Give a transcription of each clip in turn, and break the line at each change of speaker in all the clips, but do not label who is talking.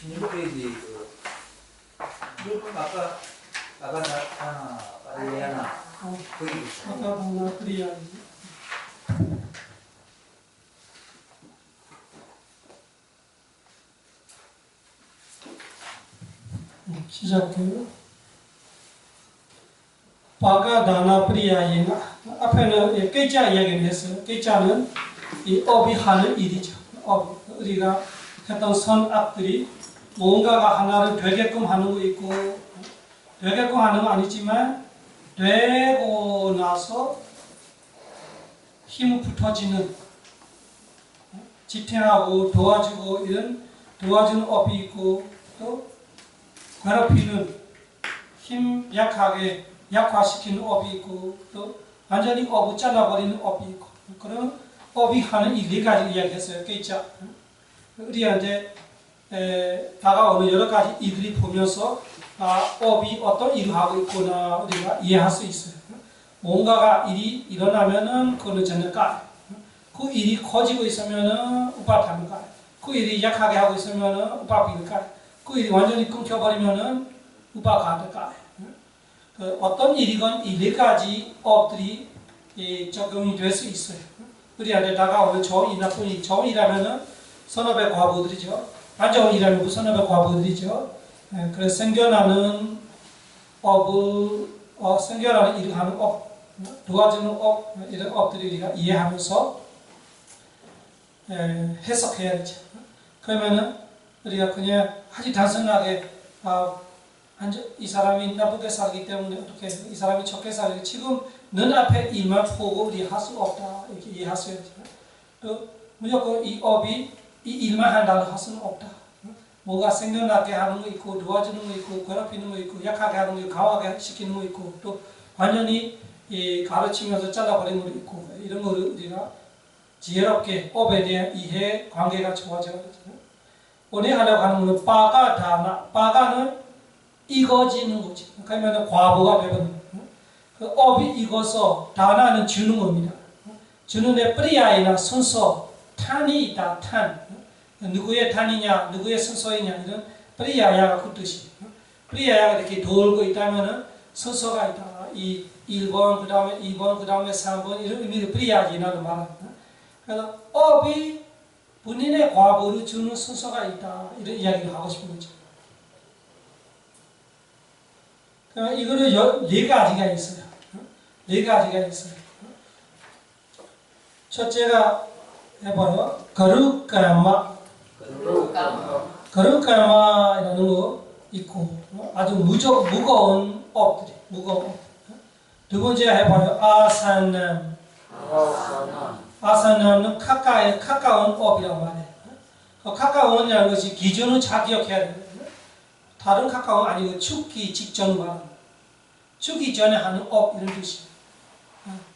16페이지 아까 파리아나 거기 있어.
아까 프리아나. 시작해요. 바가다나 프리아이나 앞에는 깨자 이야기를 했어요. 깨자는 이 업이 하는 일이죠. 업, 우리가 했던 선악들이 뭔가가 하나를 되게끔 하는 거 있고 되게끔 하는 건 아니지만 되고 나서 힘 붙어지는 지탱하고 도와주고 이런 도와주는 업이 있고 또 괴롭히는 힘 약하게 약화시키는 업이 있고 또 완전히 업을 잘라버리는 업이 있고 그런 업이 하는 이 네 가지 이야기했어요. 깨자. 우리가 이제 다가오는 여러 가지 이들이 보면서 업이 어떤 일을 하고 있구나 우리가 이해할 수 있어요. 뭔가가 일이 일어나면은 그거는 전혀 까요. 그 일이 커지고 있으면은 우파타는 까요. 그 일이 약하게 하고 있으면은 우파비를 까요. 그 일이 완전히 끊겨버리면은 우파가드 까요. 어떤 일이건 이 네 가지 업들이 적용이 될 수 있어요. 우리한테 다가오는 좋은 나쁜 일, 좋은 일하면은 선업의 과부들이죠. 안 좋은 일하면 그 선업의 과부들이죠. 그래서 생겨나는 업을, 생겨나는 일을 하는 업, 도와주는 업, 이런 업들을 우리가 이해하면서 해석해야 되죠. 그러면은 우리가 그냥 아주 단순하게 이 사람이 나쁘게 살기 때문에 어떻게 이 사람이 좋게 살기 지금 눈앞에 일만 보고 우리 할 수 없다 이렇게 이해하셔야 돼요. 또 무조건 이 업이 이 일만 한다고 할 수는 없다. 뭐가 생겨나게 하는 거 있고 도와주는 거 있고 괴롭히는 거 있고 약하게 하는 거 있고 강하게 시키는 거 있고 또 완전히 가르치면서 잘라버리는 거 있고 이런 거를 우리가 지혜롭게 업에 대한 이해 관계가 좋아져야 되잖아요. 오늘 하려고 하는 거는 빠가다나 빠가는 익어지는 거지. 그러면 과보가 되거든요. 그 업이 익어서 다나는 주는 겁니다. 주는데 프리아이나 순서, 탄이 있다. 탄. 누구의 탄이냐, 누구의 순서이냐 이런 프리아야가 그 뜻이에요. 프리아야가 이렇게 돌고 있다면은 순서가 있다. 이 1번, 그 다음에 2번, 그 다음에 3번 이런 의미로 프리아이라는 말합니다. 그래서 업이 본인의 과보를 주는 순서가 있다. 이런 이야기를 하고 싶은 거죠. 이거는 네 가지가 있어요. 네 가지가 있어요. 첫째가 해봐요. 거룩가마. 거룩가마라는 거 있고 아주 무거운 업들이 무거운 업. 두 번째 해봐요. 아산남. 아산남은 가까운 업이라고 말해요. 가까운이라는 것이 기준을 잘 기억해야 돼요. 다른 가까운 아니고 죽기 직전 말합니다. 죽기 전에 하는 업 이런 뜻이에요.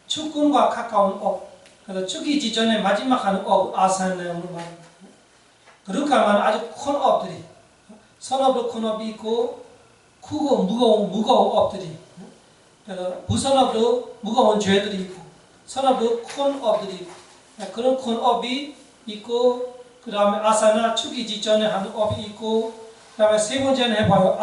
죽음과 가까운 업. 그래서 죽기 직전에 마지막 하는 업 아산남을 말합니다. 그렇게 하면 아주 큰 업들이 선업도 큰 업이 있고 크고 무거운 업들이 그래서 부선업도 무거운 죄들이 있고 선업도 큰 업들이 있고 그런 큰 업이 있고 그 다음에 아사나 죽기 직전에 하는 업이 있고 그 다음에 세 번째는 해봐요.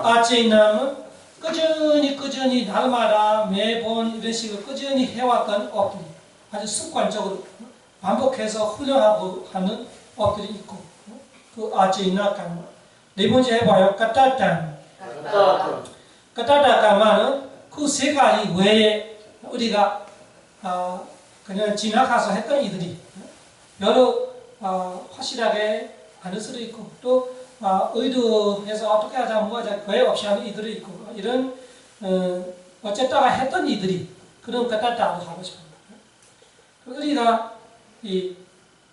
아제인남은 꾸준히 날마다 매번 이런 식으로 꾸준히 해왔던 업들이 아주 습관적으로 반복해서 훈련하고 하는 업들이 있고 그 아제인나까마 네 번째 해봐요. 까따따까마는 그 세 가지 외에 우리가 그냥 지나가서 했던 이들이 여러 확실하게 하는 수도 있고 또 의도해서 어떻게 하자 뭐 하자 계획 없이 하는 이들이 있고 이런 어쨌다가 했던 이들이 그런 까따따를 하고 싶습니다. 우리가 이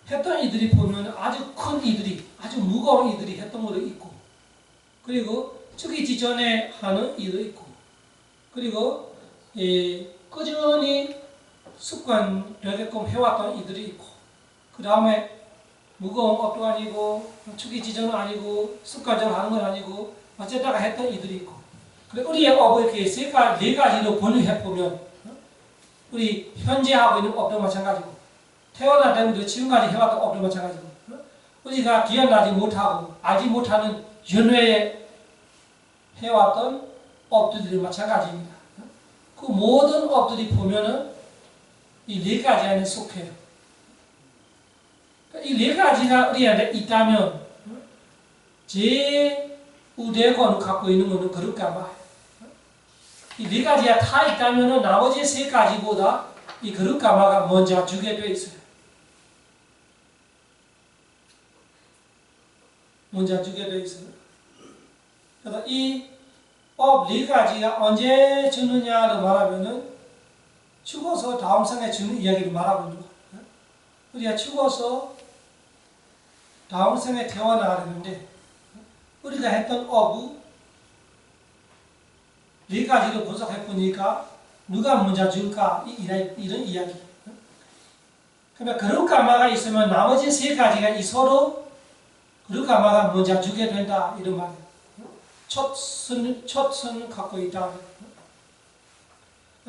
했던 이들이 보면 아주 큰 이들이 아주 무거운 이들이 했던 것도 있고 그리고 죽기 직전에 하는 일도 있고 그리고 꾸준히 습관되게끔 해왔던 이들이 있고 그 다음에 무거운 것도 아니고 죽기 직전은 아니고 습관적으로 하는 건 아니고 어쨌다가 했던 이들이 있고 그래 우리의 업을 이렇게 네 가지로 번역해보면 우리 현재 하고 있는 업도 마찬가지고 태어날 때부터 지금까지 해왔던 업도 마찬가지고 우리가 기억나지 못하고 알지 못하는 연회에 해왔던 업들이 마찬가지입니다. 그 모든 업들이 보면은 이 네 가지 안에 속해요. 이 네 가지가 우리한테 있다면 제 우대권을 갖고 있는 것은 그럴까 봐요. 이 네 가지가 다 있다면 나머지 세 가지보다 이 그릇가마가 먼저 주게 되어 있어요. 먼저 주게 되어 있어요. 그래서 이 업 네 가지가 언제 주느냐를 말하면은 죽어서 다음 생에 주는 이야기를 말하고 있는 거예요. 우리가 죽어서 다음 생에 태어나는데 우리가 했던 업을 네 가지를 분석해 보니까 누가 먼저 줄까? 이런 이야기. 그러면 그릇가마가 있으면 나머지 세 가지가 이 서로 그릇가마가 먼저 주게 된다. 이런 말이에요. 첫 선을 갖고 있다.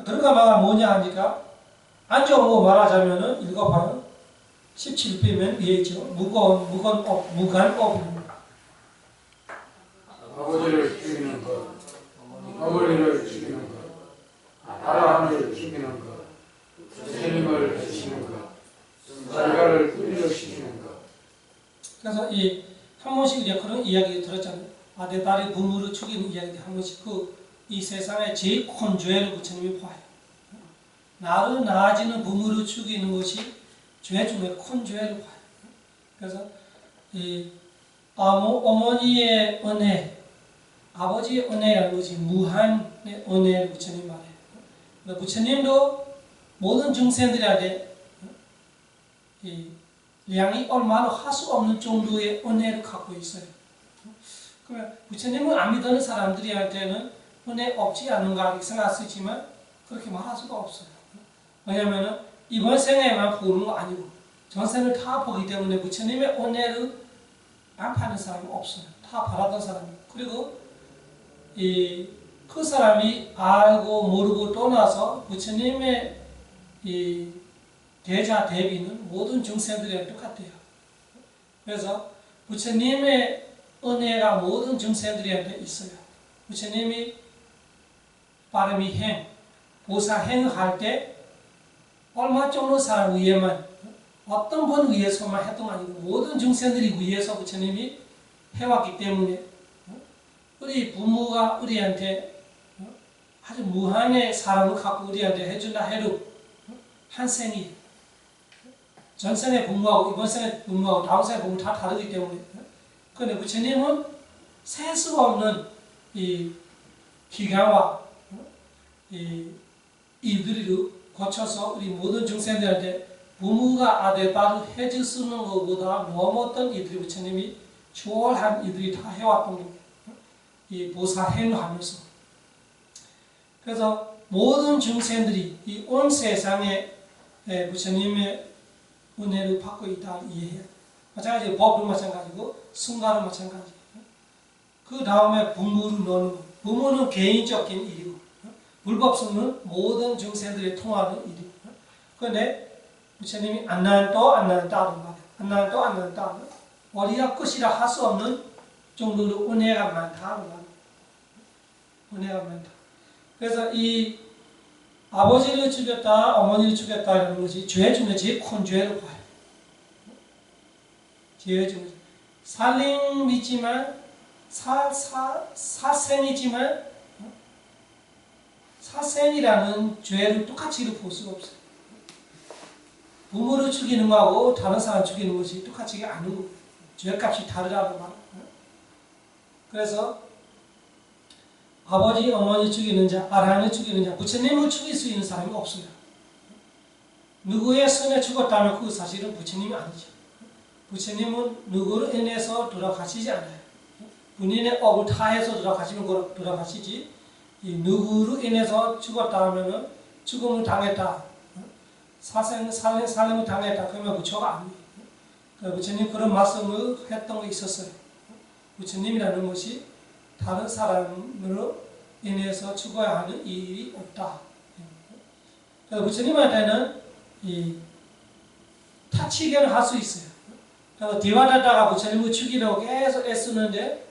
그릇가마가 뭐냐 하니까 안정으로 말하자면은 읽어봐요. 17배면 위에 있죠. 무관 업.
아버지를 죽이는 것, 어머니를 죽이는 것, 아라함을 죽이는 것, 선생님을 해치는 것, 자가를 분열시키는 것.
그래서 이 한 번씩 이제 그런 이야기 들었잖아요. 내 딸이 부모를 죽이는 이야기 한 번씩 이 세상에 제일 큰 죄를 부처님이 봐요. 나를 낳아지는 부모를 죽이는 것이 죄 중에 큰 죄를 봐요. 그래서 이 어머니의 은혜, 아버지의 은혜라는 것이 무한의 은혜를 부처님 말해요. 부처님도 모든 중생들한테 이 양이 얼마나 할 수 없는 정도의 은혜를 갖고 있어요. 그러면 부처님은 안 믿는 사람들한테는 은혜 없지 않은가 이렇게 생각할 수 있지만 그렇게 말할 수가 없어요. 왜냐하면 이번 생에만 보는 거 아니고 전생을 다 보기 때문에 부처님의 은혜를 안 받는 사람이 없어요. 다 받았던 사람이. 그리고 그 사람이 알고 모르고 떠나서 부처님의 이 대자 대비는 모든 중생들이랑 똑같아요. 그래서 부처님의 은혜가 모든 중생들한테 있어요. 부처님이 바람이 행, 보사행을 할 때 얼마 정도 사람 위에만 어떤 분 위해서만 했던 거 아니고 모든 중생들이 위해서 부처님이 해왔기 때문에 우리 부모가 우리한테 아주 무한의 사랑을 갖고 우리한테 해준다 해도 한 생이 전생의 부모하고 이번 생의 부모하고 다음 생의 부모 다 다르기 때문에 그런데 부처님은 셀 수가 없는 이 기간과 이 일들을 거쳐서 우리 모든 중생들한테 부모가 아들, 딸을 해줄 수 있는 것보다 넘었던 이들이 부처님이 초월한 이들이 다 해왔던 거예요. 이 보사행을 하면서. 그래서 모든 중생들이 이 온 세상에 부처님의 은혜를 받고 있다 이해해요. 마찬가지로 법도 마찬가지고 승가도 마찬가지예요. 그 다음에 부모를 넣는 거. 부모는 개인적인 일이고 불법승은 모든 중생들이 통하는 일이고 그런데 부처님이 안 나는또 안 나는다 하는 말이에요. 안 나는또 안 나는다. 어디가 끝이라 할 수 없는 정도로 은혜가 많다 하는 말이에요. 은혜가 많다. 그래서 이 아버지를 죽였다, 어머니를 죽였다는 것이 죄 중에 제일 큰 죄를 봐요. 죄 중에 살림이지만 살생이지만 살생이라는 죄를 똑같이 볼 수가 없어요. 부모를 죽이는 거하고 다른 사람 죽이는 것이 똑같이 않은 거예요. 죄값이 다르다는 말이에요. 그래서 아버지, 어머니 죽이는 자, 아라한을 죽이는 자, 부처님을 죽일 수 있는 사람이 없어요. 누구의 손에 죽었다면 그 사실은 부처님이 아니죠. 부처님은 누구를 인해서 돌아가시지 않아요. 본인의 업을 다해서 돌아가시면 돌아가시지 누구로 인해서 죽었다 하면은 죽음을 당했다. 살림을 당했다. 그러면 부처가 아니에요. 부처님 그런 말씀을 했던 게 있었어요. 부처님이라는 것이 다른 사람으로 인해서 죽어야 하는 일이 없다. 그래서 부처님한테는 타치게는 할 수 있어요. 그래서 디와다다가 부처님을 죽이려고 계속 애쓰는데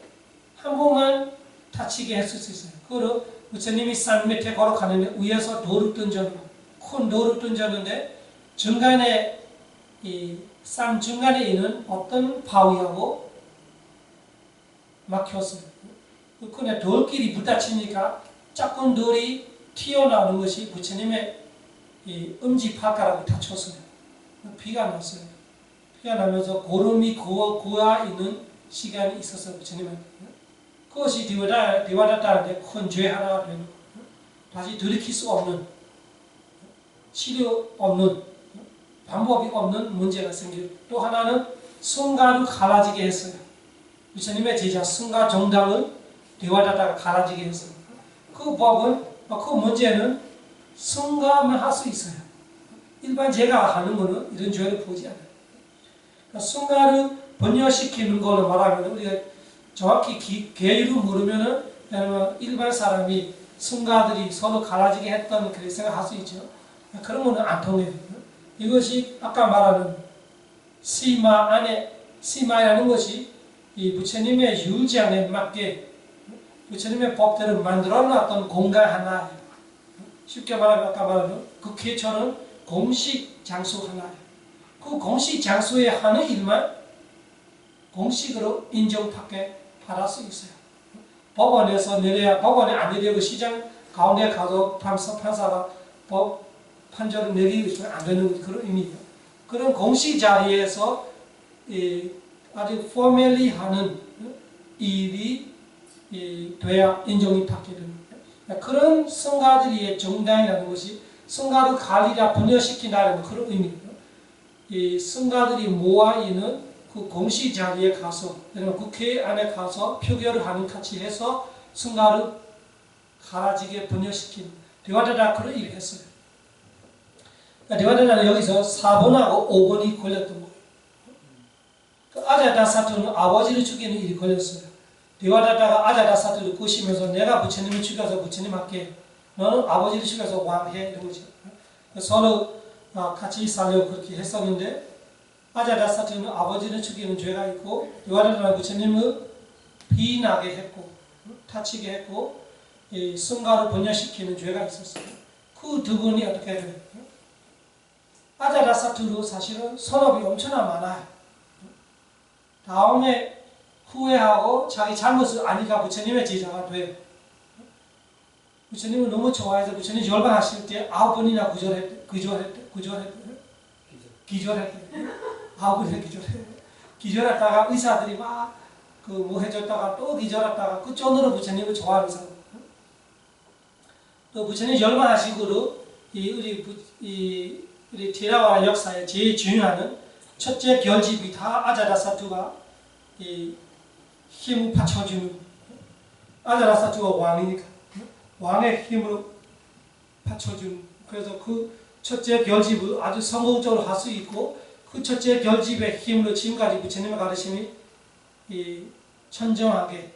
한 번만 다치게 했을 수 있어요. 그리고 부처님이 산 밑에 걸어가는데 위에서 돌을 던졌고 큰 돌을 던졌는데 중간에 이 산 중간에 있는 어떤 바위하고 막혔어요. 그런데 돌끼리 부딪히니까 작은 돌이 튀어나오는 것이 부처님의 이 엄지발가락을 다쳤어요. 피가 났어요. 피가 나면서 고름이 고와 있는 시간이 있었어요. 부처님한테. 그것이 디와다타한테 큰 죄 하나가 되는 거예요. 다시 돌이킬 수 없는, 치료 없는, 방법이 없는 문제가 생겨요. 또 하나는 승가를 갈라지게 했어요. 부처님의 제자 승가 정당을 디와다타가 갈라지게 했어요. 그 법은, 그 문제는 승가만 할 수 있어요. 일반 제가 하는 거는 이런 죄를 보지 않아요. 그러니까 승가를 번여시키는 걸로 말하면 우리가 정확히 계율을 모르면은 일반 사람이 승가들이 서로 갈라지게 했던 그렇게 생각할 수 있죠. 그런 거는 안 통해요. 이것이 아까 말하는 시마라는 것이 이 부처님의 유지안에 맞게 부처님의 법대로 만들어 놨던 공간 하나예요. 쉽게 말하면 아까 말한 그 개처는 공식 장소 하나예요. 그 공식 장소에 하는 일만 공식으로 인정받게 받을 수 있어요. 법원에서 내려야 법원에 안 내려고 시장 가운데 가서 판사가 법 판결을 내리기 안 되는 그런 의미예요. 그런 공식 자리에서 아주 포멀리 하는 일이 돼야 인정이 받게 됩니다. 그런 성가들의 정당이라는 것이 성가를 관리라 분열시킨다는 그런 의미예요. 이 성가들이 모아 있는 그 공식 자리에 가서, 국회 안에 가서 표결을 하는 같이 해서 성가를 갈라지게 분열시킨 디와다다 그런 일을 했어요. 디와다다는 여기서 4번하고 5번이 걸렸던 거예요. 그 아자다사투는 아버지를 죽이는 일이 걸렸어요. 디와다다가 아자다사투를 꼬시면서 내가 부처님을 죽여서 부처님한테 너는 아버지를 죽여서 왕해 이런 거죠. 서로 같이 살려고 그렇게 했었는데 아자다사투는 아버지를 죽이는 죄가 있고 디와다다는 부처님을 비나게 했고 다치게 했고 승가를 번여시키는 죄가 있었어요. 그 두 분이 어떻게 돼요? 아자다사투도 사실은 선업이 엄청나 많아요. 다음에 후회하고 자기 잘못을 아니까 부처님의 제자가 돼요. 부처님을 너무 좋아해서 부처님 열반하실 때 9번이나 기절했대요. 9번이나 기절했대요. 기절했다가 의사들이 막 뭐 해줬다가 또 기절했다가 그 정도로 부처님을 좋아하는 사람. 또 부처님 열반하시고로 우리 테라와라 역사에 제일 중요한 첫째 결집이 다 아자다사투가 힘을 받쳐주는 아자다사투가 왕이니까 왕의 힘으로 받쳐주는 그래서 그 첫째 결집을 아주 성공적으로 할 수 있고 그 첫째 결집의 힘으로 지금까지 부처님의 가르침이 천정하게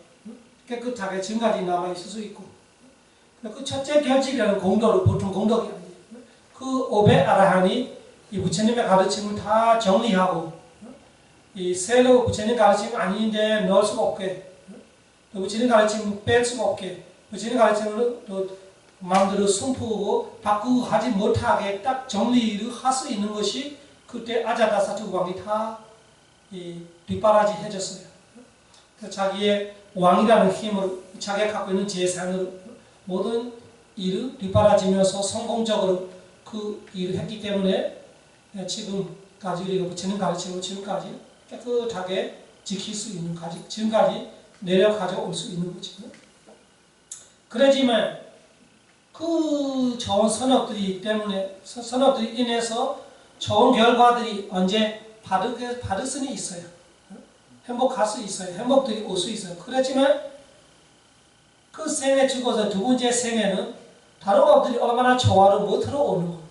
깨끗하게 지금까지 남아있을 수 있고 그 첫째 결집이라는 공덕을 보통 공덕이 아니에요. 그 500아라한이 이 부처님의 가르침을 다 정리하고 이 새로 부처님 가르침 아닌데 넣을 수가 없게 또 부처님 가르침을 뺄 수가 없게 부처님 가르침을 또 마음대로 숨기고 바꾸고 하지 못하게 딱 정리를 할 수 있는 것이 그때 아자다사투 왕이 다 뒷바라지 해줬어요. 그래서 자기의 왕이라는 힘으로 자기가 갖고 있는 재산으로 모든 일을 뒷바라지면서 성공적으로 그 일을 했기 때문에 지금까지 우리가 부처님 가르침을 지금까지 깨끗하게 지킬 수 있는 지금까지 내려 가져올 수 있는 거죠. 그러지만 그 좋은 선업들이 때문에 선업들이 인해서 좋은 결과들이 언제 받을 수는 있어요. 행복할 수 있어요. 행복들이 올 수 있어요. 그렇지만 그 생에 죽어서 두 번째 생에는 다른 법들이 얼마나 조화를 못하러 오는 거예요.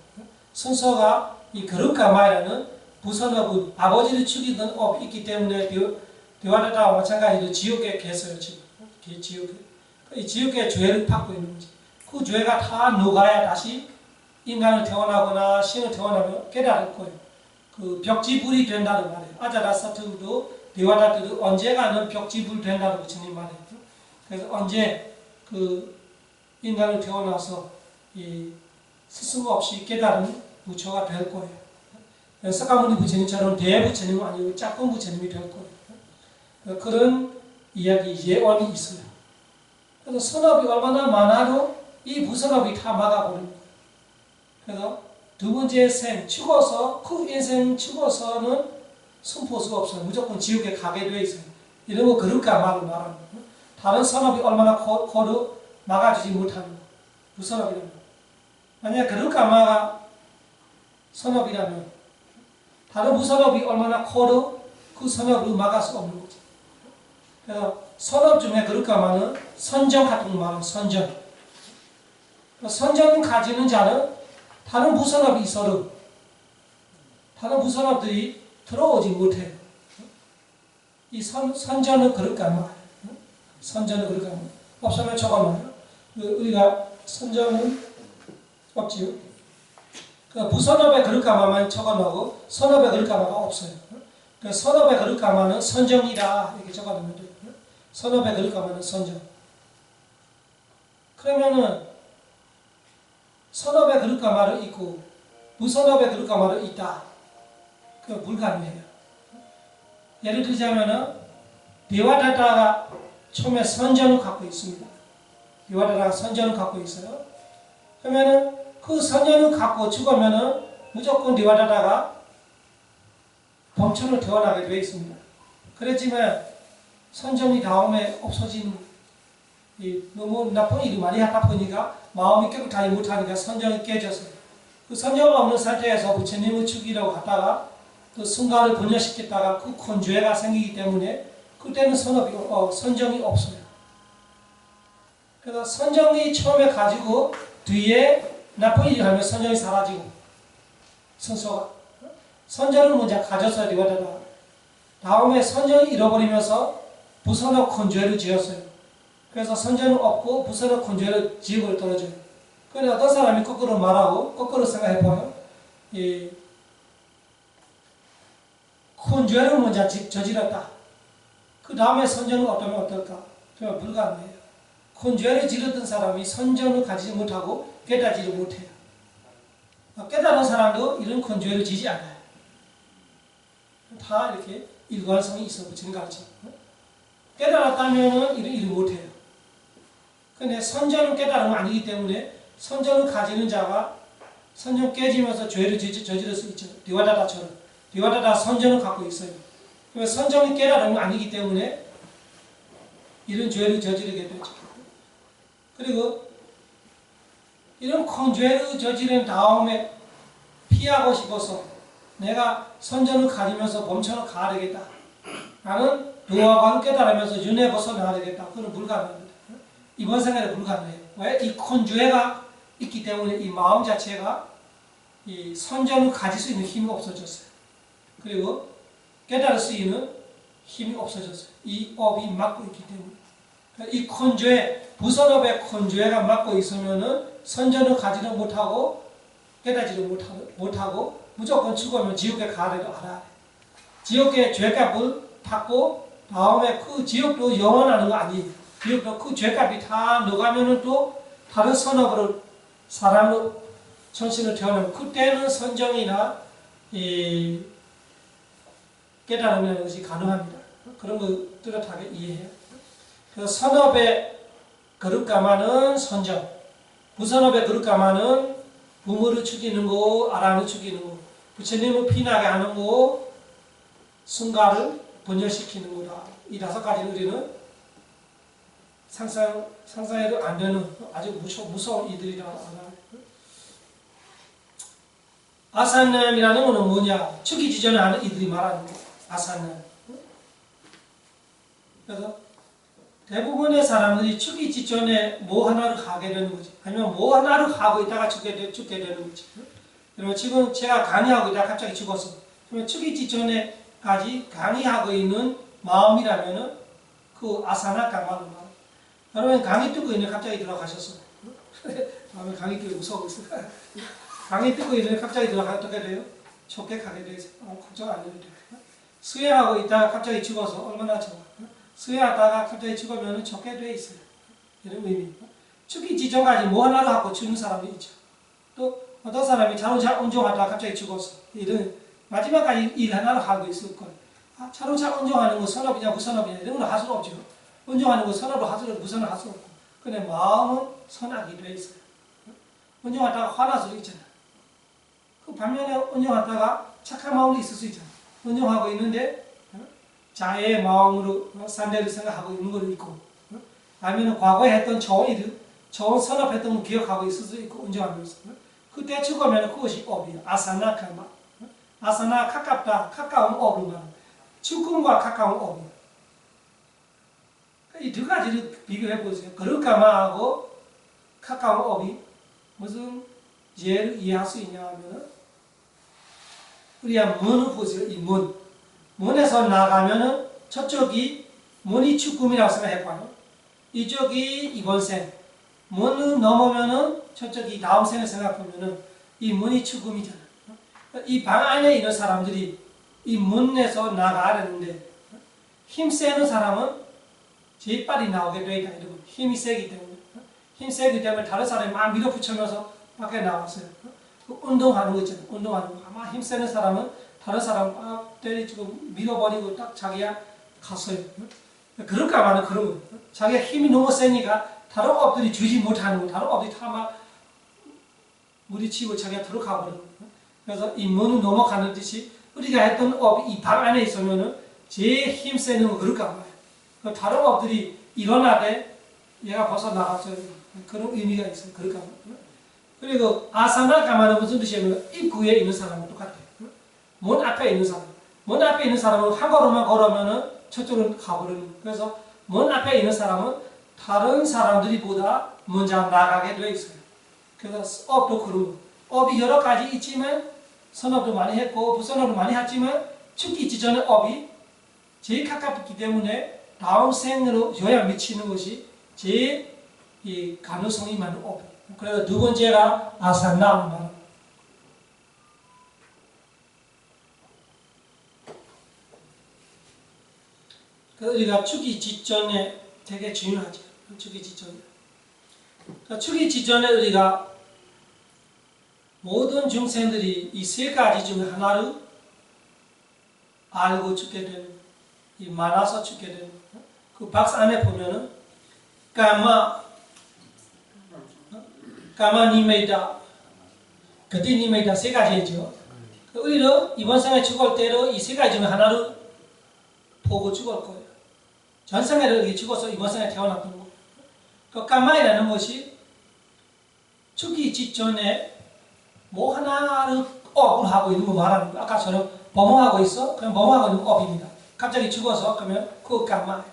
순서가 이 그릇가마이라는 부선업은 아버지를 죽이던 업이 있기 때문에 디와다다와 마찬가지로 지옥에 계세요. 지금 지옥에 이 지옥의 죄를 받고 있는 거지. 그 죄가 다 녹아야 다시 인간을 태어나거나 신을 태어나면 깨달을 거예요. 그 벽지불이 된다는 말이에요. 아자라사트도 데와다트도 언제가는 벽지불 된다는 부처님 말이에요. 그래서 언제 그 인간을 태어나서 이 스승 없이 깨달은 부처가 될 거예요. 석가모니 부처님처럼 대부처님은 아니고 짝꿍 부처님이 될 거예요. 그런 이야기 예언이 있어요. 그래서 선업이 얼마나 많아도 이 무선업이 다 막아버리는 거예요. 그래서 두 번째 생, 죽어서 그 인생 죽어서는 손볼 수가 없어요. 무조건 지옥에 가게 돼 있어요. 이런 거 그럴까 말을 말하는 거예요. 다른 선업이 얼마나 커도 막아주지 못하는 거예요. 무선업이라는 거예요. 만약 그럴까 마가 선업이라면 다른 무선업이 얼마나 커도 그 선업을 막을 수 없는 거죠. 그래서 선업 중에 그럴까마는 선정 같은 말은 선정. 선정을 가지는 자는 다른 무선업이 있어도 다른 무선업들이 들어오지 못해요. 이 선전은 그럴까마. 선전은 그럴까마. 없으면 저거만. 우리가 선정은 없지요. 무선업에 그럴까마만 적어놓고 선업에 그럴까마가 없어요. 선업에 그럴까마는 선정이다 이렇게 적어놓으면 돼요. 선업에 그럴까마는 선정. 그러면은 선업에 그럴까마를 있고 무선업에 그럴까마를 있다. 그 불가능해요. 예를 들자면은 데와다타가 처음에 선정을 갖고 있습니다. 데와다타가 선정을 갖고 있어요. 그러면은 그 선정을 갖고 죽으면은 무조건 데와다타가 범천으로 태어나게 되어 있습니다. 그렇지만 선정이 다음에 없어진 너무 나쁜 일이 많이 하다 보니까 마음이 깨끗하지 못하니까 선정이 깨졌어요. 그 선정이 없는 상태에서 부처님을 죽이려고 하다가 그 순간을 분열시켰다가 그 큰 죄가 생기기 때문에 그때는 선정이 없어요. 그래서 선정이 처음에 가지고 뒤에 나쁜 일을 하면 선정이 사라지고 선서가 선정을 먼저 가졌어야 되거든요. 다음에 선정을 잃어버리면서 부선업 큰 죄를 지었어요. 그래서 선정은 없고 부선업 큰 죄를 지옥을 떨어져요. 그런데 어떤 사람이 거꾸로 말하고 거꾸로 생각해보면 큰 죄를 먼저 저질렀다. 그 다음에 선정은 어떠면 어떨까? 그냥 불가능해요. 큰 죄를 지었던 사람이 선정을 가지지 못하고 깨닫지를 못해요. 깨달은 사람도 이런 큰 죄를 지지 않아요. 다 이렇게 일관성이 있어 부처님 가르쳐. 깨달았다면은 이를 못해요. 근데 선정은 깨달음은 아니기 때문에 선정을 가지는 자가 선정 깨지면서 죄를 저지를 수 있죠. 디와다다처럼. 디와다다 선정을 갖고 있어요. 그래서 선정이 깨달음은 아니기 때문에 이런 죄를 저지르게 되죠. 그리고 이런 큰 죄를 저지른 다음에 피하고 싶어서 내가 선정을 가지면서 범천을 가야 되겠다. 나는 도화관을 깨달으면서 윤회 벗어나야 되겠다. 그건 불가능합니다. 이번 생에는 불가능해요. 왜? 이 큰 죄가 있기 때문에 이 마음 자체가 이 선정을 가질 수 있는 힘이 없어졌어요. 그리고 깨달을 수 있는 힘이 없어졌어요. 이 업이 막고 있기 때문에. 이 큰 죄, 부선업의 큰 죄가 막고 있으면은 선정을 가지도 못하고 깨닫지도 못하고 무조건 죽으면 지옥에 가래도 알아야 돼. 지옥의 죄값을 받고 다음에 그 지옥도 영원하는 거 아니에요. 지옥도 그 죄값이 다 녹아면은 또 다른 선업으로 사람으로 천신을 태어나면 그때는 선정이나 깨달음이라는 것이 가능합니다. 그런 거 뚜렷하게 이해해요. 그래서 선업의 그릇가마는 선정, 부선업의 그릇가마는 부모를 죽이는 거, 아랑을 죽이는 거, 부처님을 피나게 하는 거, 승가를 분열시키는 거다. 이 5가지는 우리는 상상해도 안 되는 아주 무서운 이들이라고 하나. 아산남이라는 것은 뭐냐? 죽이기 전에 하는 이들이 말하는 거. 아산남. 그래서 대부분의 사람들이 죽이기 전에 뭐 하나를 하게 되는 거지. 아니면 뭐 하나를 하고 있다가 죽게 되는 거지. 그러면 지금 제가 강의하고 있다가 갑자기 죽었어. 그러면 죽이기 전에까지 강의하고 있는 마음이라면은 그 아사나 강마는 마음. 여러분 강의 듣고 있는데 갑자기 들어가셨어. 다음에 강의 듣고 무서워 있어. 강의 듣고 있는데 갑자기 들어가면 어떻게 돼요? 좋게 가게 돼 있어. 걱정 안 해도 돼. 수혜하고 있다가 갑자기 죽어서 얼마나 좋아. 수혜하다가 갑자기 죽으면 좋게 돼 있어요. 이런 의미. 죽기 직전까지 뭐 하나를 하고 죽는 사람이 있죠. 또 어떤 사람이 자동차 운전하다가 갑자기 죽었어. 이런 마지막까지 일 하나를 하고 있을 거예요. 자동차 운전하는 거 선업이냐 무선업이냐 이런 건 할 수는 없죠. 운전하는 거 선업을 하수록 무선을 할 수 없고. 근데 마음은 선하게 돼 있어요. 운전하다가 화날 수도 있잖아. 그 반면에 운전하다가 착한 마음도 있을 수 있잖아. 운전하고 있는데 자애의 마음으로 산대를 생각하고 있는 것도 있고, 아니면 과거에 했던 좋은 일, 좋은 선업했던 걸 기억하고 있을 수 있고 운전하면서 그때 죽으면 그것이 업이에요. 아사나 카마. 아사나 가깝다, 가까운 업을 말합니다. 죽음과 가까운 업이에요. 이 두 가지를 비교해 보세요. 거룩가마하고 가까운 업이 무슨 예를 이해할 수 있냐 하면, 우리가 문을 보세요. 이 문. 문에서 나가면은 저쪽이 문이 죽음이라고 생각해봐요. 이쪽이 이번 생. 문을 넘으면은 저쪽이 다음 생을 생각해보면은 이 문이 죽음이잖아. 이 방 안에 있는 사람들이 이 문에서 나가려는데 힘세는 사람은 제일 빨리 나오게 되어 있다. 여러분. 힘이 세기 때문에. 힘 세기 때문에 다른 사람이 막 밀어붙이면서 밖에 나왔어요. 그 운동하는 거 있잖아요. 운동하는 거. 아마 힘 세는 사람은 다른 사람 막 때리고 밀어버리고 딱 자기가 갔어요. 그럴까 하면 그런 거예요. 자기가 힘이 너무 세니까 다른 업들이 주지 못하는 거. 다른 업들이 다 막 무리치고 자기가 들어가 버리는 거예요. 그래서 이 문을 넘어가는 듯이 우리가 했던 업이 이 방 안에 있으면은 제일 힘 세는 거 그럴까 말이에요. 다른 업들이 일어나되 얘가 벌써 나갔어요. 그런 의미가 있어요. 그럴까 말이에요. 그리고 아사나 가마는 무슨 뜻이냐면 입구에 있는 사람은 똑같아요. 문 앞에 있는 사람. 문 앞에 있는 사람은 한 걸음만 걸으면은 저쪽으로 가버리는 거예요. 그래서 문 앞에 있는 사람은 다른 사람들이보다 먼저 나가게 되어 있어요. 그래서 업도 그런 거예요. 업이 여러 가지 있지만 선업도 많이 했고 부선업도 많이 했지만 죽기 직전에 업이 제일 가깝기 때문에 다음 생으로 영향 미치는 것이 제일 이 가능성이 많은 업. 그래서 두 번째가 아사나를 말합니다. 그래서 우리가 죽기 직전에 되게 중요하죠. 죽기 직전에. 그러니까 죽기 직전에 우리가 모든 중생들이 이 세 가지 중에 하나를 알고 죽게 되는, 이 많아서 죽게 되는. 그 박스 안에 보면은 까마니메이다, 그디니메이다 세 가지죠. 우리는 이번 생에 죽을 때로 이 세 가지 중에 하나를 보고 죽을 거예요. 전생에도 여기 죽어서 이번 생에 태어났던 거예요. 그 까마이라는 것이 죽기 직전에 뭐 하나를 업을 하고 있는 거 말하는 거예요. 아까처럼 범응하고 있어? 그냥 범응하고 있는 업입니다. 갑자기 죽어서 그러면 그거 까마예요.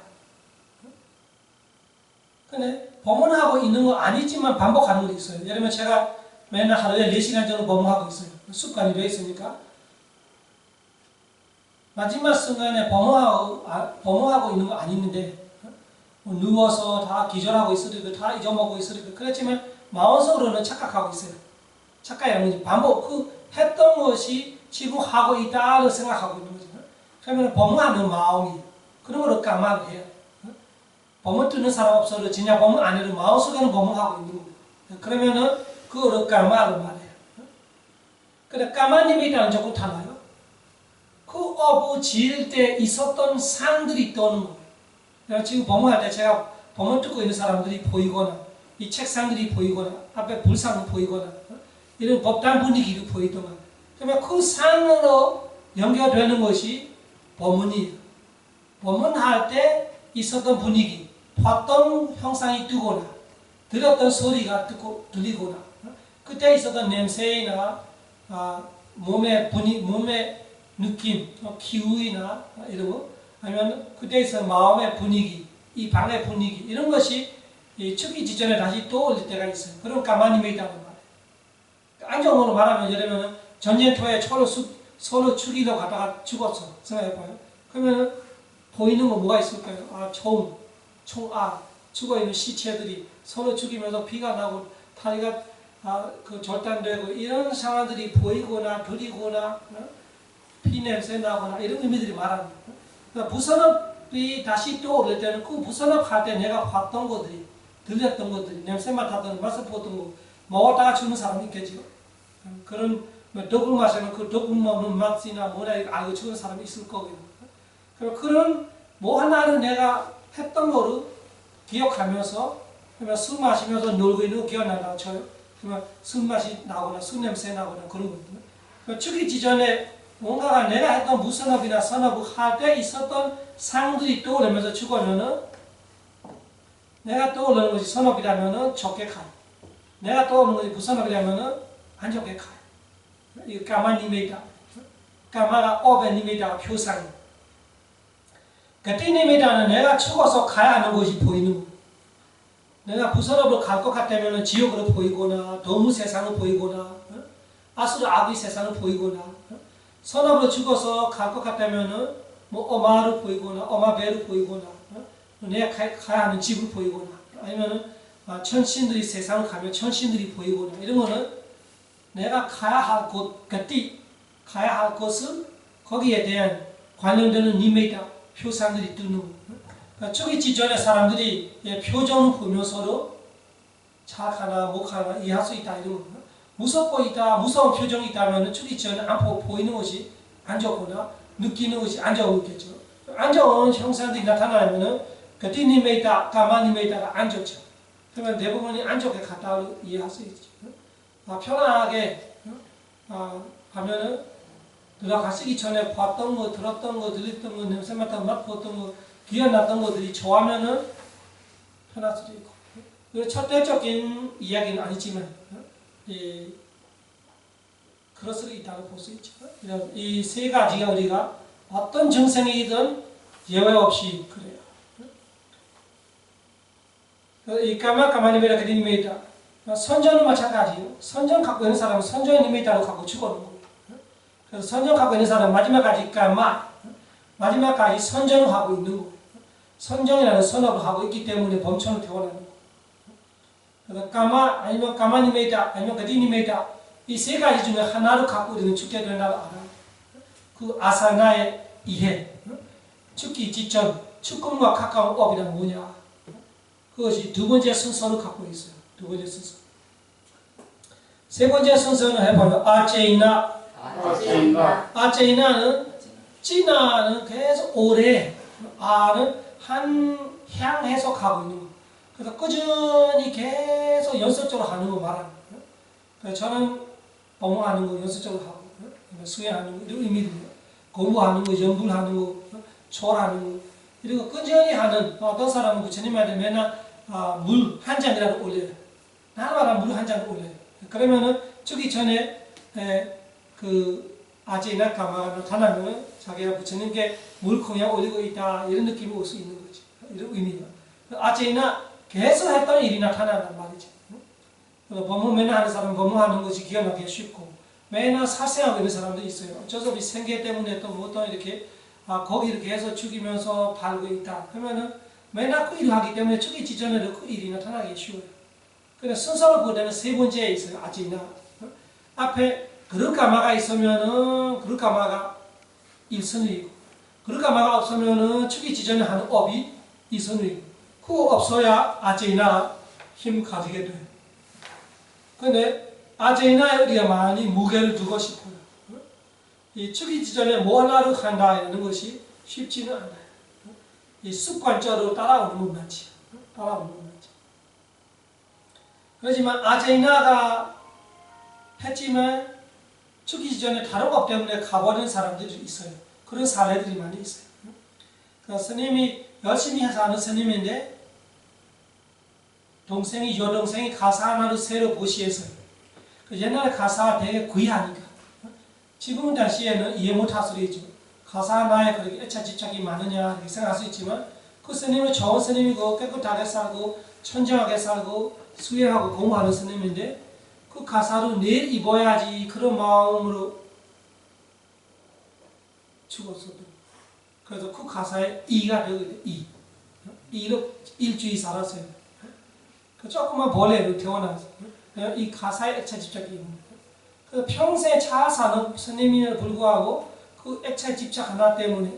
근데 범응하고 있는 거 아니지만 반복하는 거 있어요. 예를 들면 제가 맨날 하루에 4시간 정도 범응하고 있어요. 습관이 되어 있으니까. 마지막 순간에 범응하고 있는 거 아닌데 누워서 다 기절하고 있으리고 다 잊어먹고 있으리고 그렇지만 마음속으로는 착각하고 있어요. 착각이라는 것이 반복, 그 했던 것이 지금 하고 있다고 생각하고 있는 거죠. 그러면 범응하는 마음이 그런 거를 까마고 해요. 범응 뜨는 사람 없어도 진짜 범응 안 해도 마음속에는 범응하고 있는 거예요. 그러면은 그거를 까마로 말해요. 근데 까마님이라는 조금 달라요. 그 업을 지을 때 있었던 상들이 떠오는 거예요. 그래서 지금 범응할 때 제가 범응 듣고 있는 사람들이 보이거나 이 책상들이 보이거나 앞에 불상이 보이거나 이런 법당 분위기가 보이더만 그러면 그 상으로 연결되는 것이 범응이에요. 범응할 때 있었던 분위기, 봤던 형상이 뜨거나 들었던 소리가 들리거나 그때 있었던 냄새나 몸의 분위기, 몸의 느낌, 기후이나 이런 거 아니면 그때 있었던 마음의 분위기, 이 방의 분위기 이런 것이 죽기 직전에 다시 떠올릴 때가 있어요. 그럼 가만히 있다는 말이에요. 안정으로 말하면 예를 들면 전쟁터에 서로 죽이러 가다가 죽었어. 생각해봐요. 그러면 보이는 거 뭐가 있을까요? 죽어있는 시체들이 서로 죽이면서 피가 나고 다리가 그 절단되고 이런 상황들이 보이거나 들리거나 피냄새 나거나 이런 의미들이 말합니다. 그러니까 부산업이 다시 떠오를 때는 그 부산업 할 때 내가 봤던 것들이 들렸던 것들이 냄새 맡았던 맛을 보던 거 먹었다가 죽는 사람이 있겠죠. 그런 독을 마시면 그 독 먹는 맛이나 뭐나 알고 죽는 사람이 있을 거고요. 그런 뭐 하나를 내가 했던 거를 기억하면서 그러면 술 마시면서 놀고 있는 거 기억난다고 쳐요. 그러면 술 맛이 나거나 술 냄새 나거나 그런 거거든요. 죽기 전에 뭔가가 내가 했던 무선업이나 선업을 할 때 있었던 상들이 떠오르면서 죽으면은 내가 떠오르는 것이 선업이라면은 좋게 가요. 내가 떠오르는 것이 무선업이라면은 안 좋게 가요. 이 까마니메이다. 까마가 어베니메이다가 표상이에요. 그때니메이다는 내가 죽어서 가야 하는 것이 보이는 거예요. 내가 부선업으로 갈 것 같다면 지옥으로 보이거나 도무 세상을 보이거나 아수르 아비 세상을 보이거나 선업으로 죽어서 갈 것 같다면 뭐 어마를 보이거나 어마베를 보이거나 내가 가야 하는 집을 보이거나 아니면 천신들이 세상을 가면 천신들이 보이거나 이런 거는 내가 가야 할 곳, 그때 가야 할 곳은 거기에 대한 관련되는 니메이다 표상들이 뜨는 거예요. 그러니까 죽기 직전에 사람들이 표정을 보면서도 착하나 못하나 이해할 수 있다 이런 거예요. 무섭고 있다, 무서운 표정이 있다면 죽기 전에 안 보이는 것이 안 좋거나 느끼는 것이 안 좋겠죠. 안 좋은 형상들이 나타나면 그때 니메이다, 가마니메이다가 안 좋죠. 그러면 대부분이 안 좋게 갔다고 이해할 수 있죠. 편안하게 하면은 들어가시기 전에 봤던 거, 들었던 거, 들었던 거, 냄새 맡아 맛봤던 거, 기억났던 것들이 좋아하면은 편할 수도 있고. 절대적인 이야기는 아니지만, 그럴 수도 있다고 볼 수 있죠. 이 세 가지가 우리가 어떤 정생이든 예외 없이 그래요. 이 까마니메라 그리니메이다. 선전은 마찬가지예요. 선전 갖고 있는 사람은 선전의 니메이다로 갖고 죽어는 거예요. 그래서 선전 갖고 있는 사람은 마지막까지 마지막까지 선전을 하고 있는 거예요. 선전이라는 선업을 하고 있기 때문에 범천을 태어나는 거예요. 그래서 아니면 까마니메이다 아니면 그디니메이다 이 세 가지 중에 하나를 갖고 우리는 죽게 된다고 알아요. 그 아사나의 이해, 죽기 직전 죽음과 가까운 업이란 뭐냐? 그것이 두 번째 순서를 갖고 있어요. 두 번째 순서. 세 번째 순서는 해보면 아제이나는 찌나는 계속 오래, 아는 한 향해서 가고 있는 거. 그래서 꾸준히 계속 연속적으로 하는 거 말하는 거예요. 그래서 저는 공부하는 거 연속적으로 하고, 수행하는 거 이런 의미들이에요. 공부하는 거, 연구하는 거, 초월하는 거 이런 거 꾸준히 하는. 어떤 사람은 부처님한테 맨날 물 한 잔이라도 올려요. 날마다 물 한 잔 올려요. 그러면은 죽기 전에 그 아제이나 가마가 나타나면은 자기가 부처님께 물 그냥 올리고 있다 이런 느낌이 올 수 있는 거지. 이런 의미가. 아제이나 계속 했던 일이 나타난단 말이죠. 법문 맨날 하는 사람은 법문하는 것이 기억나기 쉽고 맨날 사생하고 있는 사람도 있어요. 어쩔 수 없이 생계 때문에 또 뭐 또 이렇게 거기를 계속 죽이면서 팔고 있다. 그러면은 맨날 그 일을 하기 때문에 죽기 직전에도 그 일이 나타나기 쉬워요. 그래서 순서를 볼 때는 세 번째에 있어요. 아제이나. 앞에 그릇가마가 있으면은 그릇가마가 1선이고 그릇가마가 없으면은 죽기 직전에 하는 업이 2선이고 그거 없어야 아제이나 힘 가지게 돼요. 근데 아제이나에 우리가 많이 무게를 두고 싶어요. 이 죽기 직전에 뭐 하나를 한다 이런 것이 쉽지는 않아요. 이 습관적으로 따라오는 건 맞지. 그렇지만 아제이나가 했지만 죽기 전에 다른 것 때문에 가버리는 사람들이 있어요. 그런 사례들이 많이 있어요. 그러니까 스님이 열심히 해서 하는 스님인데 여동생이 가사 하나를 새로 보시했어요. 옛날에 가사가 되게 귀하니까 지금 당시에는 이해 못할 수도 있죠. 가사 하나에 그렇게 애착 집착이 많으냐 이렇게 생각할 수 있지만 그 스님은 좋은 스님이고 깨끗하게 살고 천정하게 살고 수행하고 공부하는 스님인데 그 가사를 내일 입어야지 그런 마음으로 죽었어도 그래서 그 가사에 이가 되거든요. 이로 일주일 살았어요. 그 조그만 벌레로 태어났어요. 이 가사의 액체 집착이 있는 거예요. 그 평생 자사는 스님임에도 불구하고 그 액체 집착 하나 때문에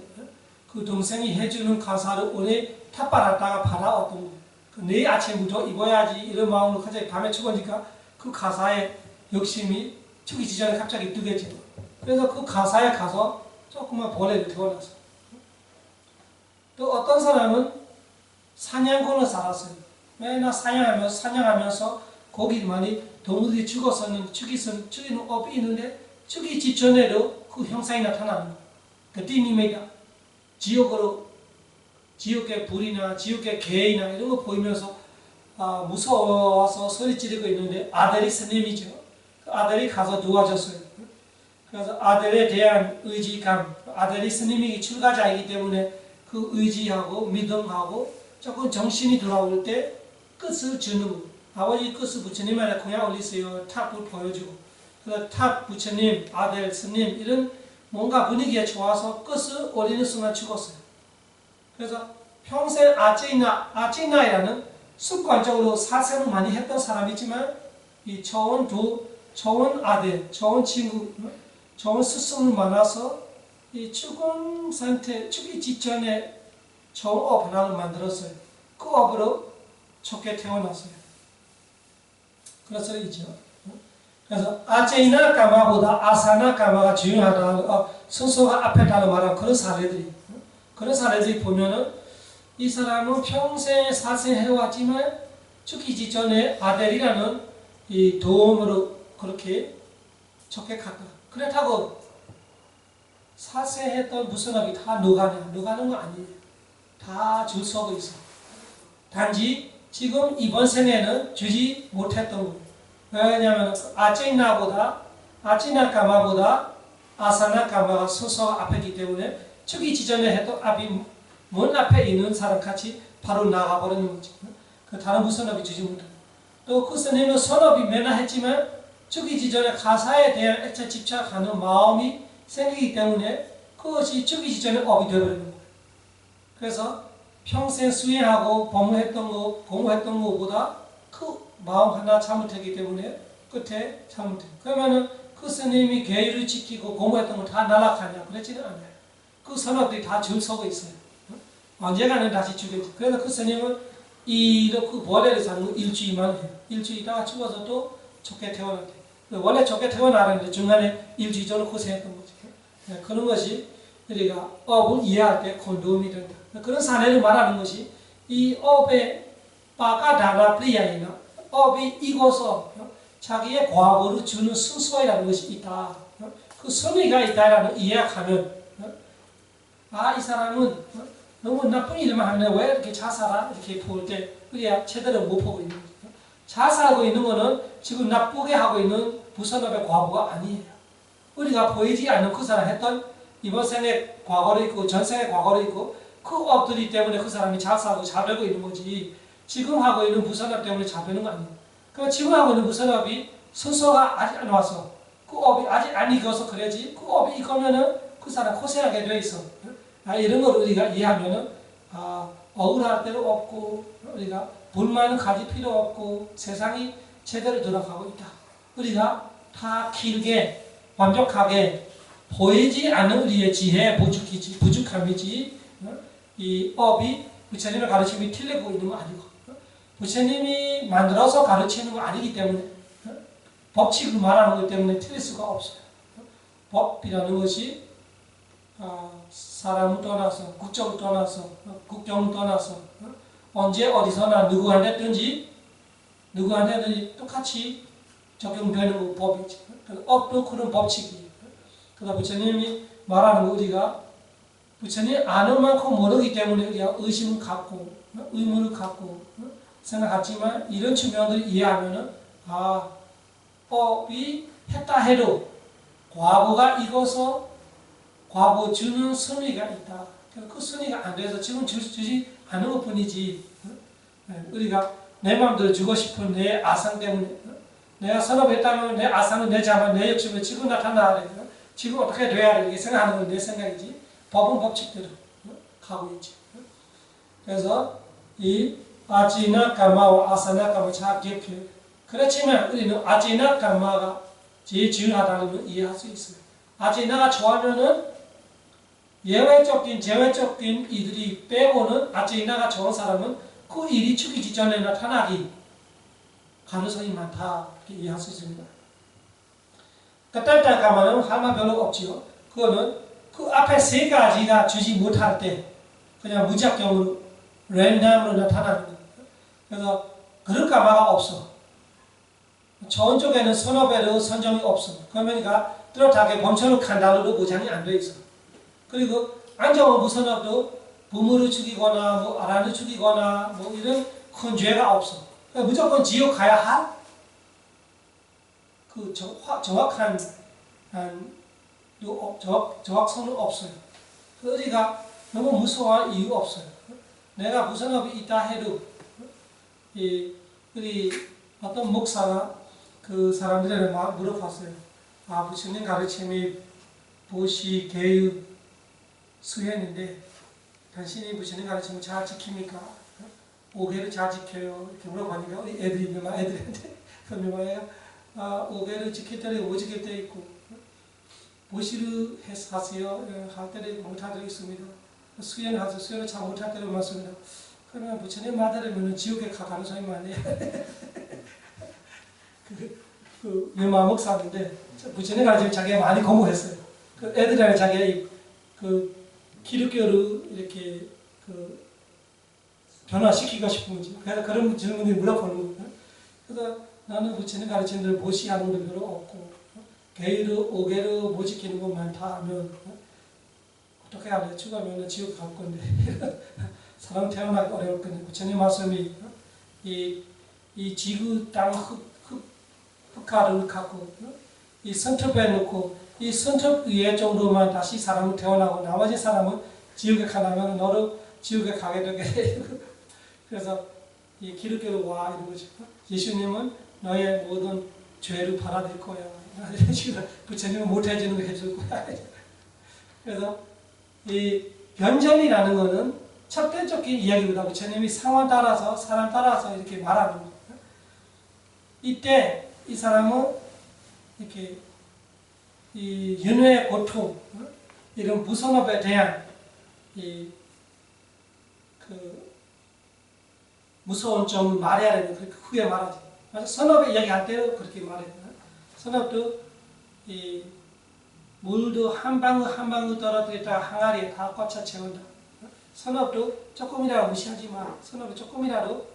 그 동생이 해주는 가사를 오래 탑발하다가 받아왔던 거예요. 그 내일 아침부터 입어야지 이런 마음으로 갑자기 밤에 죽으니까 그 가사에 욕심이 죽이기 전에 갑자기 뜨겠죠. 그래서 그 가사에 가서 조금만 벌레를 태워놨어요. 또 어떤 사람은 사냥꾼을 살았어요. 맨날 사냥하면서 거기 많이 동물이 죽이는 업이 있는데 죽이기 전에도 그 형상이 나타나는 거예요. 그 띠님이다. 지옥의 불이나 지옥의 개이나 이런 거 보이면서 무서워서 소리 지르고 있는데 아들이 스님이죠. 그 아들이 가서 도와줬어요. 그래서 아들에 대한 의지감, 아들이 스님이 출가자이기 때문에 그 의지하고 믿음하고 조금 정신이 돌아올 때 끝을 주는 거예요. 아버지 끝을 부처님한테 공양 올리세요. 탑을 보여주고. 그래서 탑, 부처님, 아들, 스님 이런 뭔가 분위기에 좋아서 끝을 올리는 순간 죽었어요. 그래서 평생 아찌나이라는 습관적으로 사생을 많이 했던 사람이지만 이 좋은 아들, 좋은 친구, 좋은 스승을 만나서 이 죽은 상태, 죽기 직전에 좋은 업 하나를 만들었어요. 그 업으로 좋게 태어났어요. 그래서 이죠. 그래서 아제이나 까마보다 아사나 까마가 중요하다. 순서가 앞에 따라 말한 그런 사례들이 보면은 이 사람은 평생 사생해왔지만 죽기 직전에 아델이라는 이 도움으로 그렇게 좋게 갔다. 그렇다고 사생했던 무슨 업이 다 녹아는 거 아니에요. 다 줄 서고 있어. 단지 지금 이번 생에는 주지 못했던 거예요. 왜냐하면 아찌나 까마보다 아사나 까마가 순서가 앞에 있기 때문에 죽기 직전에 했던 업이 문 앞에 있는 사람 같이 바로 나가버리는 거지. 그 다른 무슨 업이 주지 못하고. 또 그 스님은 선업이 맨날 했지만 죽기 직전에 가사에 대한 액체 집착하는 마음이 생기기 때문에 그것이 죽기 직전에 업이 되어버리는 거예요. 그래서 평생 수행하고 공부했던 것보다 그 마음 하나 잘못했기 때문에 끝에 잘못해요. 그러면은 그 스님이 계율을 지키고 공부했던 거 다 날아가냐? 그렇지는 않아요. 그 선업들이 다 줄 서고 있어요. 언젠가는 다시 죽겠지. 그래서 그 스님은 그 벌레를 사는 거 일주일만 해요. 일주일 있다가 죽어서 또 좋게 태어났대요. 원래 좋게 태어나는데 중간에 일주일 전에 고생했던 거지. 그런 것이 우리가 업을 이해할 때 큰 도움이 된다. 그런 사례를 말하는 것이 이 업의 빠가다나 프리야이나 업이 익어서 자기의 과거를 주는 순서이라는 것이 있다. 그 선의가 있다라는 이해하면 이 사람은 너무 나쁜 일만 하는데 왜 이렇게 자살하? 이렇게 볼 때 우리가 제대로 못 보고 있는 거죠. 자살하고 있는 것은 지금 나쁘게 하고 있는 부선업의 과거가 아니에요. 우리가 보이지 않는 그 사람 했던 이번 생에 과거로 있고 전생에 과거로 있고 그 업들이 때문에 그 사람이 자살하고 자별고 있는 거지 지금 하고 있는 부선업 때문에 자별는 거 아니에요. 그럼 지금 하고 있는 부선업이 순서가 아직 안 와서 그 업이 아직 안 익어서 그래지 그 업이 익으면은 그 사람 고생하게 돼 있어. 이런 걸 우리가 이해하면은 억울할 때도 없고 우리가 불만은 가질 필요 없고 세상이 제대로 돌아가고 있다. 우리가 다 길게 완벽하게 보이지 않는 우리의 지혜 부족함이지 이 업이 부처님의 가르침이 틀리고 있는 거 아니고 부처님이 만들어서 가르치는 거 아니기 때문에 법칙을 말하는 것 때문에 틀릴 수가 없어요. 법이라는 것이 사람을 떠나서 국적을 떠나서 국경을 떠나서 언제 어디서나 누구한테든지 똑같이 적용되는 법이지. 업도 그런 법칙이에요. 그러다 부처님이 말하는 거 우리가 부처님 아는 만큼 모르기 때문에 우리가 의심을 갖고 의문을 갖고 생각하지만 이런 측면들을 이해하면은 법이 했다 해도 과거가 익어서 과거 주는 선의가 있다. 그 선의가 안 돼서 지금 주지 않은 것 뿐이지. 우리가 내 마음대로 주고 싶은 내 아상 때문에 내가 선업했다면 내 아상은 내 자만 내 욕심은 지금 나타나야 돼. 지금 어떻게 돼야 돼. 이렇게 생각하는 건 내 생각이지. 법은 법칙대로 가고 있지. 그래서 이 아지나 까마와 아사나 까마 잘 기억해. 그렇지만 우리는 아제나 감마가 제일 중요하다는 걸 이해할 수 있어요. 아제나가 좋아하면은 예외적인 제외적인 이들이 빼고는 아제나가 좋은 사람은 그 일이 죽이기 전에 나타나기 가능성이 많다 이렇게 이해할 수 있습니다. 그딸딸 가면은 할 말 별로 없지요. 그거는 그 앞에 세 가지가 주지 못할 때 그냥 무작정으로 랜덤으로 나타나는 거예요. 그래서 그럴 가마가 없어. 좋은 쪽에는 선업에도 선정이 없어. 그러니까 뚜렷하게 범천을 간단으로 보장이 안 돼 있어. 그리고 안정은 무선업도 부모를 죽이거나 뭐 아라를 죽이거나 뭐 이런 큰 죄가 없어. 그러니까 무조건 지옥 가야 할 그 정확한 정확성은 없어요. 우리가 너무 무서워할 이유가 없어요. 내가 무선업이 있다 해도 우리 어떤 목사가 그 사람들에게 막 물어봤어요. 아, 부처님 가르침이 보시, 개유, 수행인데 당신이 부처님 가르침을 잘 지킵니까? 5개를 잘 지켜요. 이렇게 물어보니까 우리 애들한테 설명해요. 5개를 지킬 때는 못 지킬 때 있고 보시를 하세요. 할 때는 못할 때도 있습니다. 수행하세요. 수행을 잘 못할 때도 많습니다. 그러면 부처님 말대로면 지옥에 갈 가능성이 많네요. 유마 목사인데 부처님 가르침 자기가 많이 공부했어요. 그 애들한테 자기가 그 기독교를 이렇게 그 변화시키고 싶은 거지. 그래서 그런 질문을 물어보는 거예요. 그래서 나는 부처님 가르침을 무시하는 건 별로 없고 개의를 5개를 못 지키는 건 많다 하면 어떻게 할래? 죽으면 지옥 갈 건데 사람 태어나기 어려울 건데 부처님 말씀이 이 지구 땅 흙가루를 갖고 이 선톱에 놓고 이 선톱 위에 정도만 다시 사람을 태어나고 나머지 사람은 지옥에 가려면 너를 지옥에 가게 되게 그래서 이 기독교로 와 이런 거죠. 예수님은 너의 모든 죄를 받아들 거야. 부처님은 못해주는 거 해줄 거야. 그래서 이 변전이라는 것은 절대적인 이야기보다 부처님이 상황 따라서 사람 따라서 이렇게 말하는 거예요. 이때 이 사람은 이렇게 이 윤회의 고통 이런 무선업에 대한 그 무서운 점을 말해야 되는 그렇게 크게 말하지. 선업에 이야기할 때도 그렇게 말해요. 선업도 이 물도 한 방울 한 방울 떨어뜨렸다가 항아리에 다 꽉차 채운다. 선업도 조금이라도 무시하지 마. 선업도 조금이라도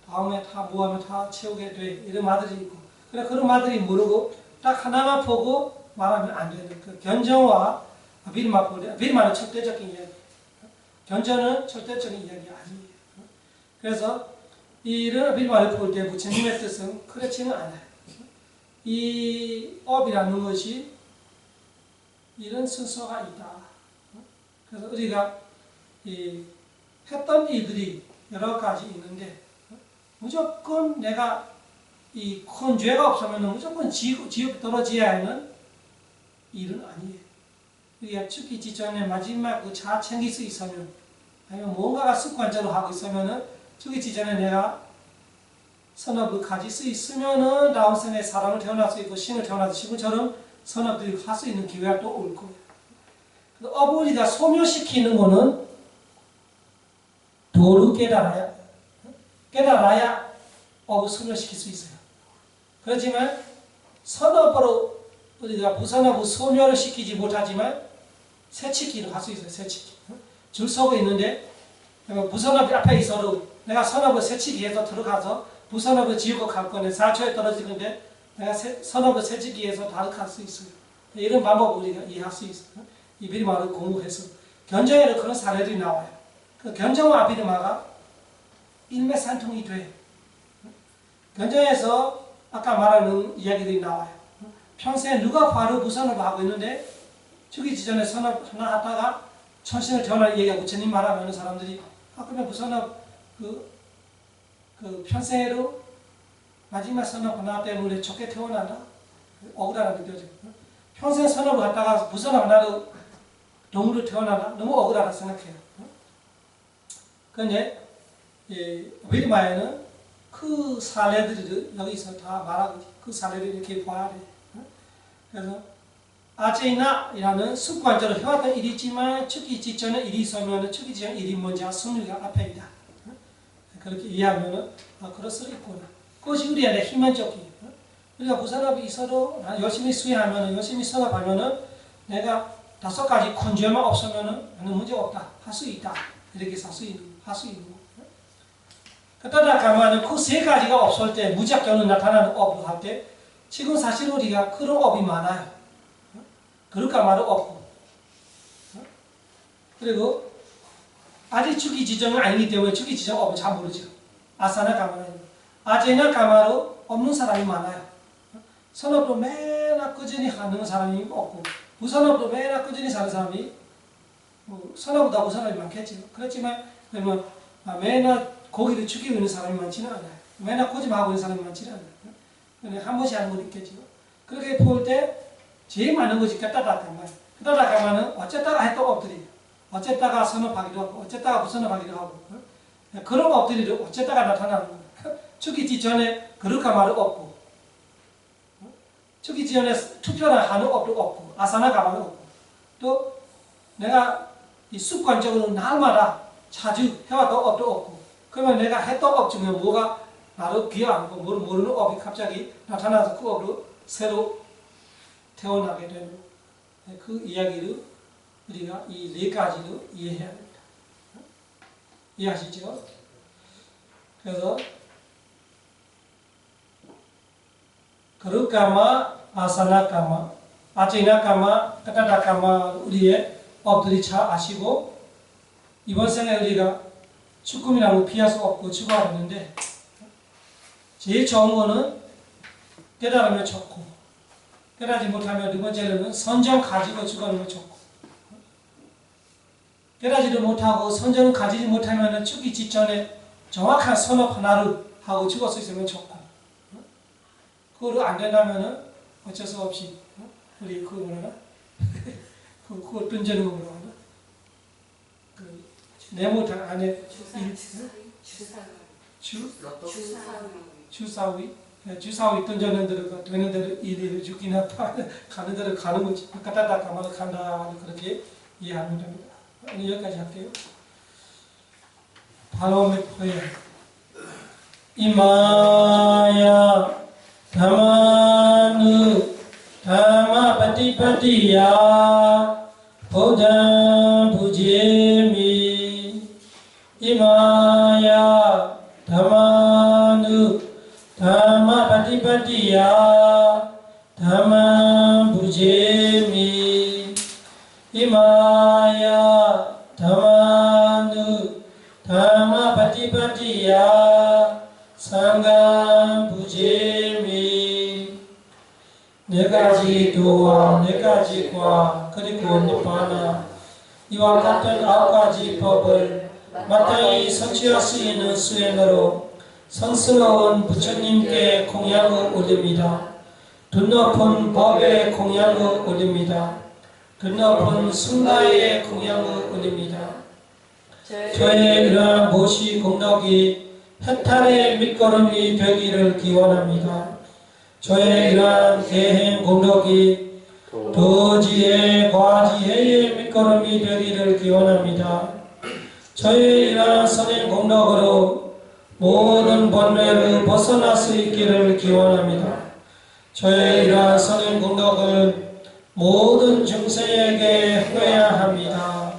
다음에 다 모으면 다 채우게 돼. 이런 말들이 있고. 그래 그런 말들이 모르고 딱 하나만 보고 말하면 안 되는 그 견정과 비리마는 절대적인 이야기. 견정은 절대적인 이야기 아니에요. 그래서 이런 비리마를 볼 때 부처님의 뜻은 그렇지는 않아요. 이 업이라는 것이 이런 순서가 있다. 그래서 우리가 했던 일들이 여러 가지 있는데 무조건 내가 이 큰 죄가 없으면 무조건 지옥 떨어져야 하는 일은 아니에요. 우리가 죽기 직전에 마지막 그 잘 챙길 수 있으면 아니면 뭔가가 습관적으로 하고 있으면은 죽기 직전에 내가 선업을 가질 수 있으면은 다음 생에 사람을 태어날 수 있고 신을 태어나서 지금처럼 선업들이 할 수 있는 기회가 또 올 거예요. 업을 우리가 소멸시키는 거는 도를 깨달아야 업을 소멸시킬 수 있어요. 그렇지만 선업으로 우리가 무선업을 소멸을 시키지 못하지만 새치기를 할 수 있어요. 새치기. 줄 서고 있는데 무선업이 앞에 있어도 내가 선업을 새치기해서 들어가서 무선업을 지우고 갈 건데 4초에 떨어지는데 내가 선업을 새치기해서 다득할 수 있어요. 이런 방법을 우리가 이해할 수 있어요. 이 비리마를 공부해서 견정에는 그런 사례들이 나와요. 그 견정과 비리마가 일맥상통이 돼. 견정에서 아까 말하는 이야기들이 나와요. 평소에 누가 바로 무선업을 하고 있는데 죽기 전에 선업 하나 하다가 천신을 태어날 얘기하고 부처님 말하면 사람들이 그러면 무선업 평생으로 마지막 선업 하나 때문에 좋게 태어난다? 억울하다 느껴져요. 평생 선업을 갖다가 무선업 하나로 동물로 태어난다? 너무 억울하다 생각해요. 그런데 비리마에는 그 사례들을 여기서 다 말하고 그 사례를 이렇게 봐야 돼. 그래서 아제나이라는 습관적으로 해왔던 일이지만 죽기 직전에 일이 있으면 죽기 전에 일이 먼저 승리가 앞에 있다. 그렇게 이해하면 그럴 수 있구나. 그것이 우리한테 희망적이에요. 우리가 부산업이 있어도 열심히 수행하면 열심히 설업하면 내가 5가지 컨주어만 없으면 나는 문제 없다. 할 수 있다. 이렇게 할 수 있는 거. 그러다 가면 그 3가지가 없을 때 무작정으로 나타나는 업을 할 때 지금 사실 우리가 그런 업이 많아요. 그럴까 말은 없고. 그리고 아직 죽기 지정은 아니기 때문에 죽기 지정 업을 잘 모르죠. 아사나 가마는 아제나 가마로 없는 사람이 많아요. 선업도 매나 꾸준히 하는 사람이 없고 무선업도 매나 꾸준히 사는 사람이 선업보다 무선업이 많겠죠. 그렇지만 그러면 매나 고기를 죽이고 있는 사람이 많지는 않아요. 매나 고집하고 있는 사람이 많지는 않아요. 한 번씩 하는 건 있겠죠. 그렇게 볼 때 제일 많은 것이 깨따다가만. 깨따다가만은 어쨌다가 했던 업들이에요. 어쨌다가 선업하기도 하고 어쨌다가 부선업하기도 하고 그런 업들이 어쨌다가 나타나는 거예요. 죽기 전에 그럴까 말은 없고 죽기 전에 투표나 하는 업도 없고 아사나 가만은 없고 또 내가 이 습관적으로 날마다 자주 해왔던 업도 없고 그러면 내가 했던 업 중에 뭐가 나를 귀하고 모르는 업이 갑자기 나타나서 그 업으로 새로 태어나게 되는 그 이야기를 우리가 이 4가지로 이해해야 됩니다. 이해하시죠? 그래서 그릇가마, 아사나가마, 아제나가마, 까타다가마 우리의 업들이 잘 아시고 이번 생에 우리가 죽음이라고 피할 수 없고 죽어야 되는데 제일 좋은 거는 깨달으면 좋고 깨달지 못하면 2번째로는 선정 가지고 죽어는 좋고 깨달지도 못하고 선정 가지지 못하면 죽기 직전에 정확한 선업 하나를 하고 죽을 수 있으면 좋고 그걸 안 된다면 어쩔 수 없이 우리 그거 뭐라 그거 던지는 거 뭐라 하나 그 네모탄 안에 주사위 던져는 대로 되는 대로 이리로 죽기나 가는 대로 가는 거지 가다다 가만히 간다 그렇게 이해하면 됩니다. 오늘 여기까지 할게요. 발음의 표현 이마야 다마누 다마파티파티야 보담 부제미 이마야 다마누 다마파티파티야 다마 부제미 이마야 다마누 다마파티파티야 상감 부제미 4가지 도와 4가지 과 그리고 니바나 이와 같은 9가지 법을 마땅히 성취할 수 있는 수행으로 성스러운 부처님께 공양을 올립니다. 드높은 법에 공양을 올립니다. 드높은 승가에 공양을 올립니다. 저의 이러한 모시 공덕이 해탈의 밑거름이 되기를 기원합니다. 저의 이러한 대행 공덕이 도지의 과지혜의 밑거름이 되기를 기원합니다. 저의 이러한 선행 공덕으로 모든 번뇌를 벗어날 수 있기를 기원합니다. 저의 이러한 선행 공덕을 모든 중생에게 회하합니다.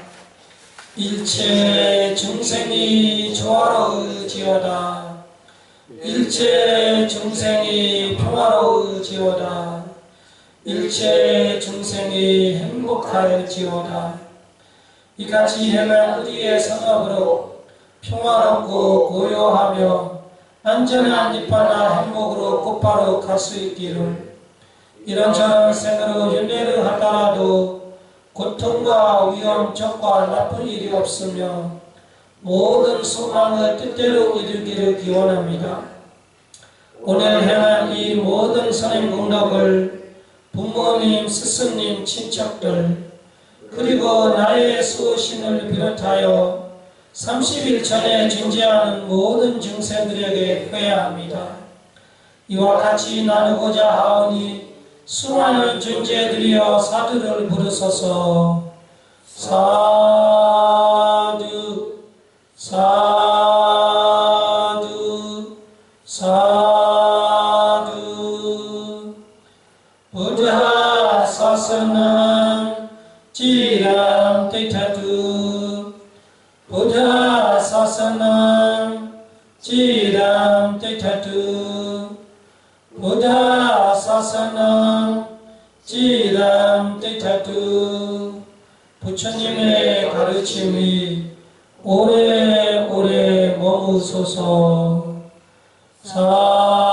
일체 중생이 조화로우지어다. 일체 중생이 평화로우지어다. 일체 중생이 행복할지어다. 이같이 행한 우리의 선업으로 평화롭고 고요하며 안전한 니파나 행복으로 곧바로 갈 수 있기를 이런저런 생으로 윤회를 하더라도 고통과 위험, 적과 나쁜 일이 없으며 모든 소망을 뜻대로 이루기를 기원합니다. 오늘 행한 이 모든 선행공덕을 부모님, 스승님, 친척들 그리고 나의 수호신을 비롯하여 30일 전에 존재하는 모든 증세들에게 회하합니다. 이와 같이 나누고자 하오니 수많은 존재들이여 사두를 부르소서. 사두 사두 사두. 부ddha 사사남 지람 떼타두. 부ddha 사사남 지람 떼타두. 부ddha 사사남 지람 떼타두. 부처님의 가르침이 오래오래 머무소서. 사